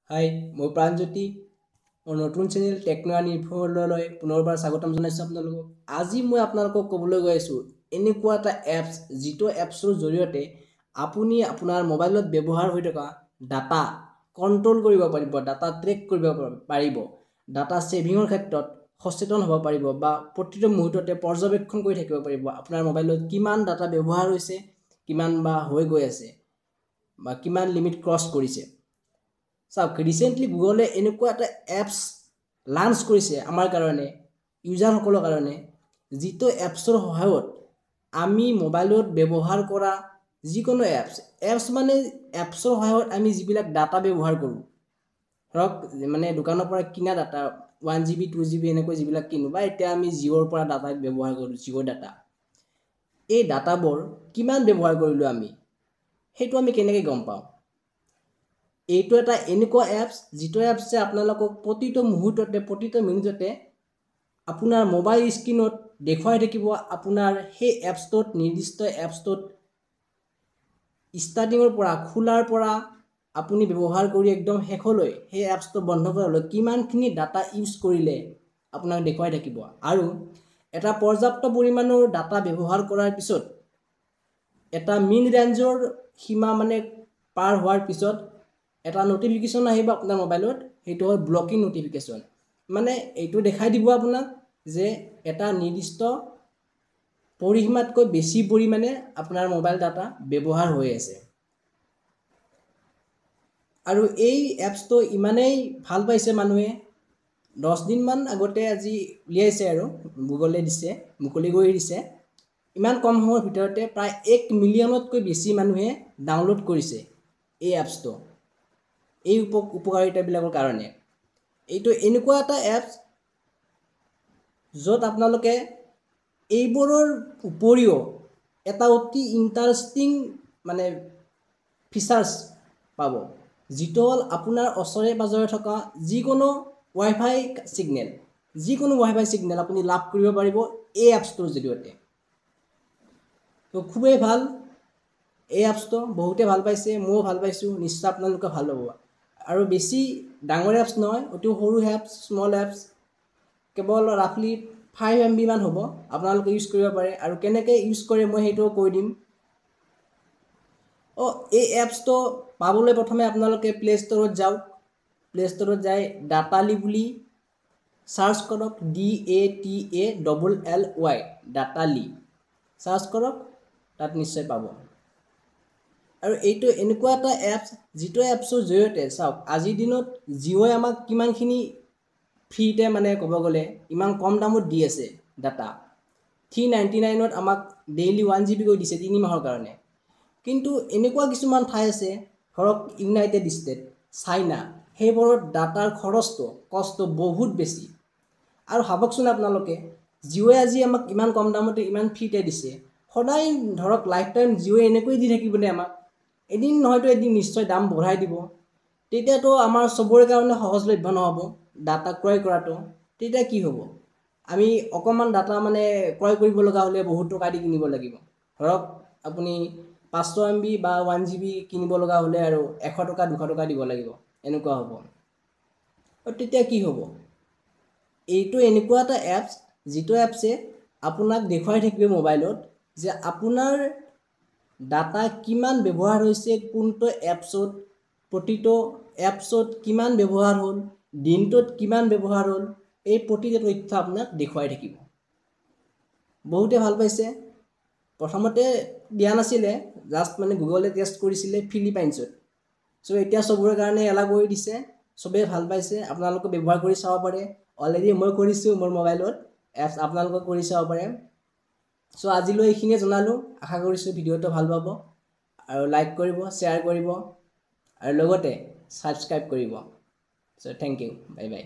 হাই মই প্ৰাণজ্যোতি মোৰ নতুন চেনেল টেকনো নিৰ্ভৰলৈ পুনৰবাৰ স্বাগতম জনাইছোঁ আপোনালোকক। আজি মই আপোনালোকক ক'বলৈ গৈ আছোঁ এনেকুৱা এটা এপছ যিটো এপছৰ জৰিয়তে আপুনি আপোনাৰ মোবাইলত ব্যৱহাৰ হৈ থকা ডাটা কণ্ট্ৰল কৰিব পাৰিব, ডাটা ট্ৰেক কৰিব পাৰিব, ডাটা ছেভিঙৰ ক্ষেত্ৰত সচেতন হ'ব পাৰিব বা প্ৰতিটো মুহূৰ্ততে পৰ্যবেক্ষণ কৰি থাকিব পাৰিব আপোনাৰ মোবাইলত কিমান ডাটা ব্যৱহাৰ হৈছে, কিমান বা হৈ গৈ আছে বা কিমান লিমিট ক্ৰছ কৰিছে। চাওক, ৰিচেণ্টলি গুগলে এনেকুৱা এটা এপছ লঞ্চ কৰিছে আমাৰ কাৰণে, ইউজাৰসকলৰ কাৰণে, যিটো এপছৰ সহায়ত আমি মোবাইলত ব্যৱহাৰ কৰা যিকোনো এপছ মানে এপছৰ সহায়ত আমি যিবিলাক ডাটা ব্যৱহাৰ কৰোঁ, ধৰক মানে দোকানৰ পৰা কিনা ডাটা 1 GB 2 GB এনেকৈ যিবিলাক কিনো বা এতিয়া আমি জিঅ'ৰ পৰা ডাটা ব্যৱহাৰ কৰোঁ, জিঅ' ডাটা, এই ডাটাবোৰ কিমান ব্যৱহাৰ কৰিলোঁ আমি সেইটো আমি কেনেকৈ গম পাওঁ? এইটো এটা এনেকুৱা এপছ যিটো এপছে আপোনালোকক প্ৰতিটো মুহূৰ্ততে প্ৰতিটো মিনিটতে আপোনাৰ মোবাইল স্ক্ৰীনত দেখুৱাই থাকিব আপোনাৰ সেই এপছটোত, নিৰ্দিষ্ট এপছটোত ষ্টাৰ্টিঙৰ পৰা খোলাৰ পৰা আপুনি ব্যৱহাৰ কৰি একদম শেষলৈ সেই এপছটো বন্ধ কৰালৈ কিমানখিনি ডাটা ইউজ কৰিলে আপোনাক দেখুৱাই থাকিব। আৰু এটা পৰ্যাপ্ত পৰিমাণৰ ডাটা ব্যৱহাৰ কৰাৰ পিছত এটা মিন ৰেঞ্জৰ সীমা মানে পাৰ হোৱাৰ পিছত এটা নটিফিকেশ্যন আহিব আপোনাৰ মোবাইলত, সেইটো হ'ল ব্লকিং নটিফিকেশ্যন। মানে এইটো দেখাই দিব আপোনাক যে এটা নিৰ্দিষ্ট পৰিসীমাতকৈ বেছি পৰিমাণে আপোনাৰ মোবাইল ডাটা ব্যৱহাৰ হৈ আছে। আৰু এই এপছটো ইমানেই ভাল পাইছে মানুহে, 10 দিনমান আগতে আজি উলিয়াইছে আৰু গুগলে দিছে, মুকলি কৰি দিছে। ইমান কম সময়ৰ ভিতৰতে প্ৰায় 1 মিলিয়নতকৈ বেছি মানুহে ডাউনলোড কৰিছে এই এপছটো এই উপকাৰিতাবিলাকৰ কাৰণে। এইটো এনেকুৱা এটা এপছ য'ত আপোনালোকে এইবোৰৰ উপৰিও এটা অতি ইণ্টাৰেষ্টিং মানে ফিচাৰ্ছ পাব, যিটো হ'ল আপোনাৰ ওচৰে পাজৰে থকা যিকোনো ৱাইফাই ছিগনেল আপুনি লাভ কৰিব পাৰিব এই এপছটোৰ জৰিয়তে। তো খুবেই ভাল এই এপছটো, বহুতে ভাল পাইছে, ময়ো ভাল পাইছোঁ, নিশ্চয় আপোনালোকে ভাল পাব। আৰু বেছি ডাঙৰ এপছ নহয়, অতি সৰু এপছ, স্মল এপছ, কেৱল ৰাফলি 5 MB মান হ'ব, আপোনালোকে ইউজ কৰিব পাৰে। আৰু কেনেকৈ ইউজ কৰে মই সেইটোও কৈ দিম। এই এপছটো পাবলৈ প্ৰথমে আপোনালোকে প্লে ষ্ট'ৰত যাওক, প্লে ষ্ট'ৰত যাই ডাটালি বুলি চাৰ্চ কৰক, DATALLY, ডাটালি চাৰ্চ কৰক, তাত নিশ্চয় পাব। আৰু এইটো এনেকুৱা এটা এপছ যিটো এপছৰ জৰিয়তে চাওক, আজিৰ দিনত জিঅ'ই আমাক কিমানখিনি ফ্ৰীতে মানে ক'ব গ'লে ইমান কম দামত দি আছে ডাটা। 399ত আমাক ডেইলি 1 GB কৈ দিছে 3 মাহৰ কাৰণে। কিন্তু এনেকুৱা কিছুমান ঠাই আছে, ধৰক ইউনাইটেড ষ্টেট, চাইনা, সেইবোৰত ডাটাৰ কষ্ট বহুত বেছি। আৰু ভাবকচোন আপোনালোকে, জিঅ'ই আজি আমাক ইমান কম দামতে ইমান ফ্ৰীতে দিছে, সদায় ধৰক লাইফ টাইম জিঅ'ই এনেকৈ দি থাকিবনে আমাক? এদিন নহয়তো এদিন নিশ্চয় দাম বঢ়াই দিব। তেতিয়াতো আমাৰ চবৰে কাৰণে সহজলভ্য নহ'ব ডাটা ক্ৰয় কৰাটো। তেতিয়া কি হ'ব? আমি অকণমান ডাটা মানে ক্ৰয় কৰিব লগা হ'লে বহুত টকা দি কিনিব লাগিব। ধৰক আপুনি 500 MB বা 1 GB কিনিব লগা হ'লে আৰু 100 টকা 200 টকা দিব লাগিব, এনেকুৱা হ'ব। আৰু তেতিয়া কি হ'ব? এইটো এনেকুৱা এটা এপছ যিটো এপছে আপোনাক দেখুৱাই থাকিব মোবাইলত যে আপোনাৰ ডাটা কিমান ব্যৱহাৰ হৈছে, কোনটো এপছত, প্ৰতিটো এপছত কিমান ব্যৱহাৰ হ'ল, দিনটোত কিমান ব্যৱহাৰ হ'ল, এই প্ৰতিটো তথ্য আপোনাক দেখুৱাই থাকিব। বহুতে ভাল পাইছে। প্ৰথমতে দিয়া নাছিলে, জাষ্ট মানে গুগলে টেষ্ট কৰিছিলে ফিলিপাইনছত। চ' এতিয়া চবৰে কাৰণে এলাউ কৰি দিছে, চবেই ভাল পাইছে, আপোনালোকে ব্যৱহাৰ কৰি চাব পাৰে। অলৰেডি মই কৰিছোঁ মোৰ মোবাইলত, এপছ আপোনালোকে কৰি চাব পাৰে। চ' আজিলৈ এইখিনিয়ে জনালোঁ, আশা কৰিছোঁ ভিডিঅ'টো ভাল পাব আৰু লাইক কৰিব, শ্বেয়াৰ কৰিব আৰু লগতে ছাবস্ক্ৰাইব কৰিব। চ' থেংক ইউ, বাই বাই।